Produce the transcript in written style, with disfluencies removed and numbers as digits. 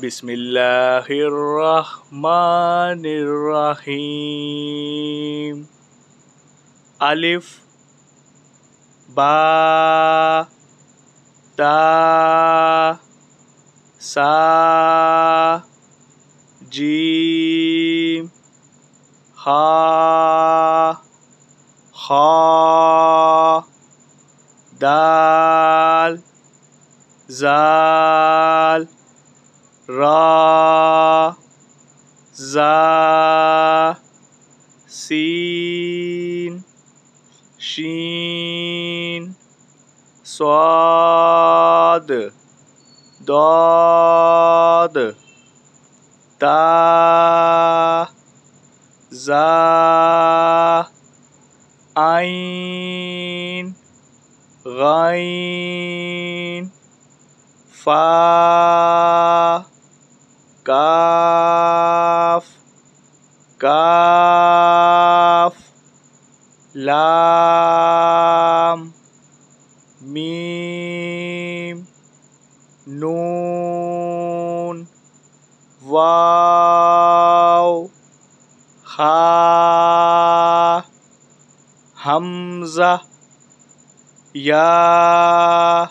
بسم اللہ الرحمن الرحیم الف با تا سا جیم ہا خا دال زال را زا سین شین صاد ضاد تا زا عین غین فا کاف کاف لام میم نون واو خا حمزہ یا